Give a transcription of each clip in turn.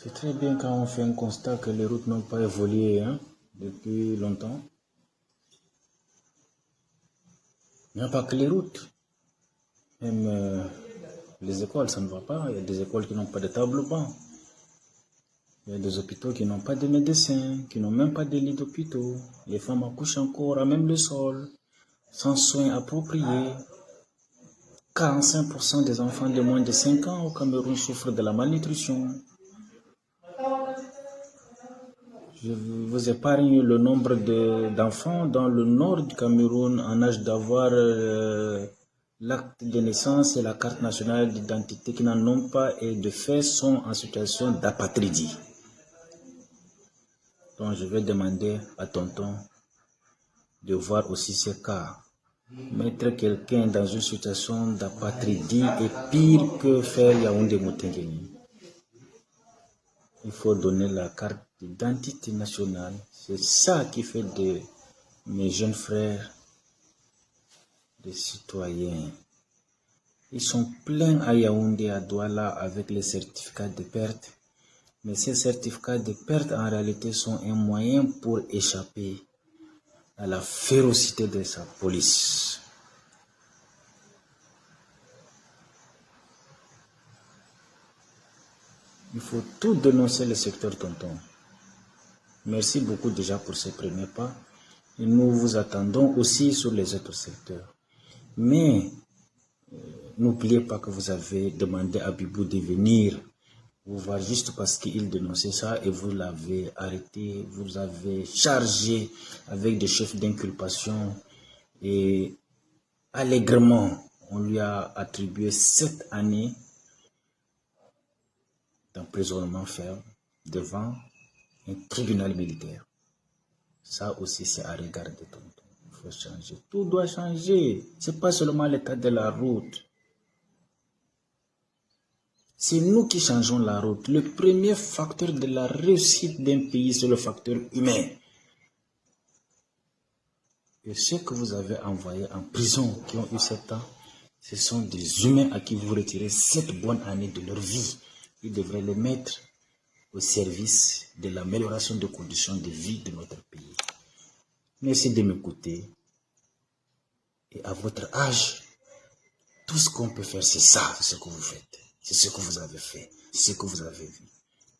C'est très bien quand on fait un constat que les routes n'ont pas évolué depuis longtemps. Il n'y a pas que les routes. Même les écoles, ça ne va pas. Il y a des écoles qui n'ont pas de table-banc. Il y a des hôpitaux qui n'ont pas de médecins, qui n'ont même pas de lits d'hôpitaux. Les femmes accouchent encore à même le sol, sans soins appropriés. 45% des enfants de moins de 5 ans au Cameroun souffrent de la malnutrition. Je vous épargne le nombre d'enfants dans le nord du Cameroun en âge d'avoir l'acte de naissance et la carte nationale d'identité qui n'en ont pas et de fait sont en situation d'apatridie. Donc je vais demander à tonton de voir aussi ces cas. Mettre quelqu'un dans une situation d'apatridie est pire que faire Yaoundé Moutingeni. Il faut donner la carte d'identité nationale. C'est ça qui fait de mes jeunes frères des citoyens. Ils sont pleins à Yaoundé, à Douala, avec les certificats de perte. Mais ces certificats de perte, en réalité, sont un moyen pour échapper à la férocité de sa police. Il faut tout dénoncer le secteur tonton. Merci beaucoup déjà pour ces premiers pas. Et nous vous attendons aussi sur les autres secteurs. Mais n'oubliez pas que vous avez demandé à Bibou de venir vous voir juste parce qu'il dénonçait ça et vous l'avez arrêté, vous avez chargé avec des chefs d'inculpation et allègrement, on lui a attribué 7 années d'emprisonnement ferme devant un tribunal militaire. Ça aussi, c'est à regarder, tonton. Il faut changer. Tout doit changer. Ce n'est pas seulement l'état de la route. C'est nous qui changeons la route. Le premier facteur de la réussite d'un pays, c'est le facteur humain. Et ceux que vous avez envoyés en prison, qui ont eu 7 ans, ce sont des humains à qui vous retirez 7 bonnes années de leur vie. Ils devraient les mettre au service de l'amélioration des conditions de vie de notre pays. Merci de m'écouter. Et à votre âge, tout ce qu'on peut faire, c'est ça, c'est ce que vous faites. C'est ce que vous avez fait, c'est ce que vous avez vu.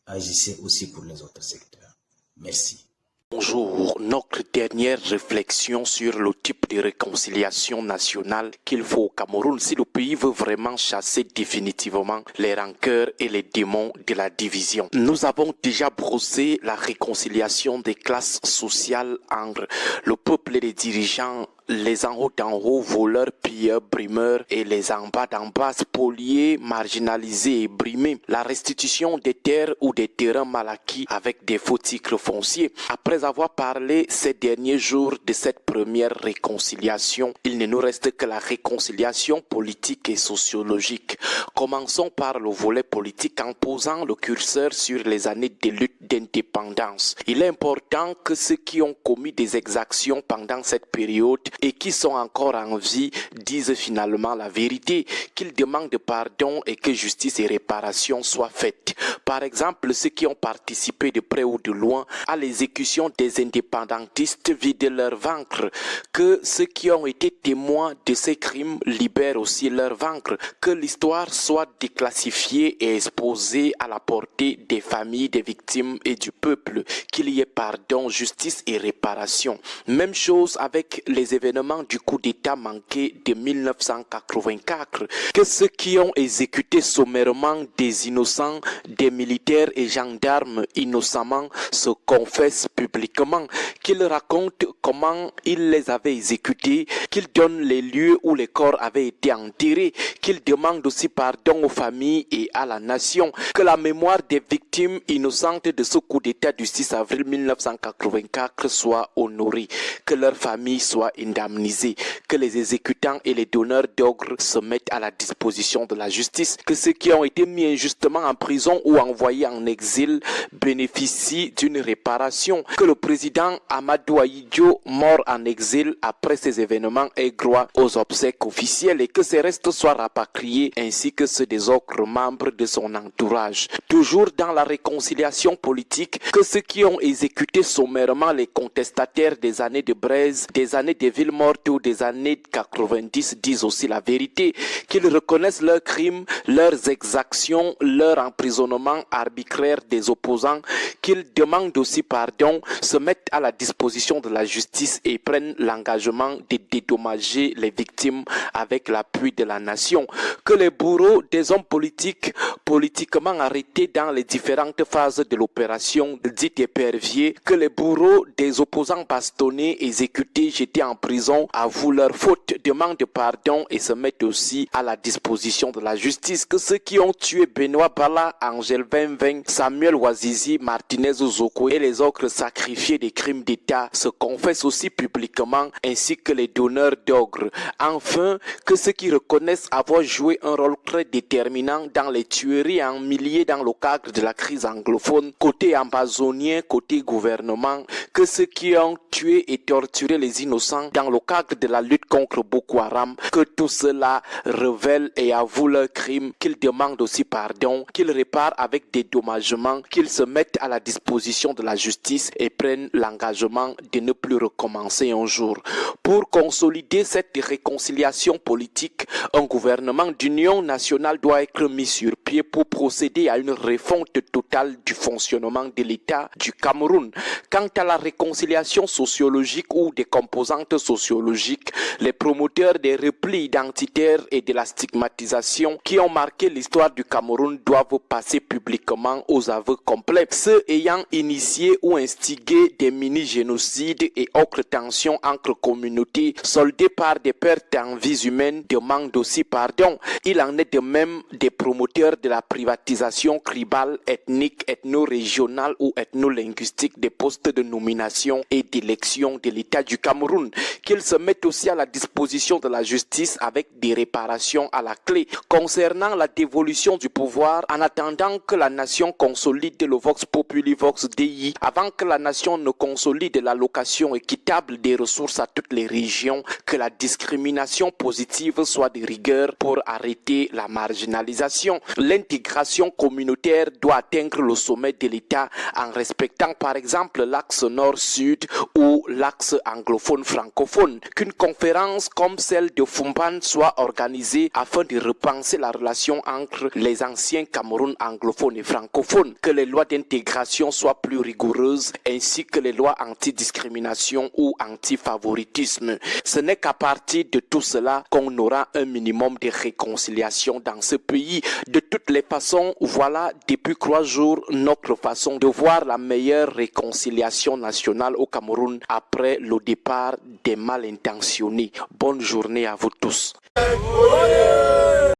Agissez aussi pour les autres secteurs. Merci. Bonjour, notre dernière réflexion sur le type de réconciliation nationale qu'il faut au Cameroun si le pays veut vraiment chasser définitivement les rancœurs et les démons de la division. Nous avons déjà brossé la réconciliation des classes sociales entre le peuple et les dirigeants, les en haut d'en haut, voleurs, pilleurs, brimeurs et les en bas d'en bas, spoliés, marginalisés et brimés. La restitution des terres ou des terrains mal acquis avec des faux titres fonciers. Après avoir parlé ces derniers jours de cette première réconciliation, il ne nous reste que la réconciliation politique et sociologique. Commençons par le volet politique en posant le curseur sur les années de lutte d'indépendance. Il est important que ceux qui ont commis des exactions pendant cette période et qui sont encore en vie disent finalement la vérité, qu'ils demandent pardon et que justice et réparation soient faites. Par exemple, ceux qui ont participé de près ou de loin à l'exécution des indépendantistes vident leur ventre, que ceux qui ont été témoins de ces crimes libèrent aussi leur ventre, que l'histoire soit déclassifiée et exposée à la portée des familles des victimes et du peuple, qu'il y ait pardon, justice et réparation. Même chose avec les événements du coup d'État manqué de 1984, que ceux qui ont exécuté sommairement des innocents, des militaires et gendarmes innocemment se confessent publiquement, qu'ils racontent comment ils les avaient exécutés, qu'ils donnent les lieux où les corps avaient été enterrés, qu'ils demandent aussi pardon aux familles et à la nation, que la mémoire des victimes innocentes de ce coup d'État du 6 avril 1984 soit honorée, que leurs familles soient indemnisées. indemnisés, que les exécutants et les donneurs d'ordre se mettent à la disposition de la justice, que ceux qui ont été mis injustement en prison ou envoyés en exil bénéficient d'une réparation, que le président Amadou Ahidjo, mort en exil après ces événements, ait droit aux obsèques officielles et que ses restes soient rapatriés ainsi que ceux des autres membres de son entourage. Toujours dans la réconciliation politique, que ceux qui ont exécuté sommairement les contestataires des années de Braise, des années des villes mortes ou des années 90 disent aussi la vérité, qu'ils reconnaissent leurs crimes, leurs exactions, leur emprisonnement arbitraire des opposants, qu'ils demandent aussi pardon, se mettent à la disposition de la justice et prennent l'engagement de dédommager les victimes avec l'appui de la nation, que les bourreaux des hommes politiques politiquement arrêtés dans les différentes phases de l'opération dite épervier, que les bourreaux des opposants bastonnés, exécutés, jetés en prison, avouent leur faute, demandent pardon et se mettent aussi à la disposition de la justice, que ceux qui ont tué Benoît Bala, Angèle Benveng, Samuel Ouazizi, Martinez Zoko et les autres sacrifiés des crimes d'État se confessent aussi publiquement, ainsi que les donneurs d'ordre. Enfin, que ceux qui reconnaissent avoir joué un rôle très déterminant dans les tueries en milliers dans le cadre de la crise anglophone, côté amazonien, côté gouvernement, que ceux qui ont tué et torturé les innocents dans le cadre de la lutte contre Boko Haram, que tout cela révèle et avoue leurs crimes, qu'ils demandent aussi pardon, qu'ils réparent avec dédommagement, qu'ils se mettent à la disposition de la justice et prennent l'engagement de ne plus recommencer un jour. Pour consolider cette réconciliation politique, un gouvernement d'union nationale doit être mis sur pied pour procéder à une refonte totale du fonctionnement de l'État du Cameroun. Quant à la réconciliation sociologique ou des composantes sociologiques, les promoteurs des replis identitaires et de la stigmatisation qui ont marqué l'histoire du Cameroun doivent passer publiquement aux aveux complets. Ceux ayant initié ou instigé des mini-génocides et autres tensions entre communautés soldées par des pertes en vies humaines demandent aussi pardon. Il en est de même des promoteurs de la privatisation tribale, ethnique, ethno-régionale ou ethno-linguistique des postes de nomination et d'élection de l'État du Cameroun, qu'ils se mettent aussi à la disposition de la justice avec des réparations à la clé. Concernant la dévolution du pouvoir, en attendant que la nation consolide le Vox Populi Vox Dei, avant que la nation ne consolide l'allocation équitable des ressources à toutes les régions, que la discrimination positive soit de rigueur pour arrêter la marginalisation. L'intégration communautaire doit atteindre le sommet de l'État en respectant par exemple l'axe nord-sud ou l'axe anglophone-francophone. Qu'une conférence comme celle de Fumban soit organisée afin de repenser la relation entre les anciens Cameroun anglophones et francophones. Que les lois d'intégration soient plus rigoureuses ainsi que les lois anti-discrimination ou anti-favoritisme. Ce n'est qu'à partir de tout cela qu'on aura un minimum de réconciliation dans ce pays. De toutes les façons, voilà depuis 3 jours notre façon de voir la meilleure réconciliation nationale au Cameroun après le départ des mal intentionnés. Bonne journée à vous tous.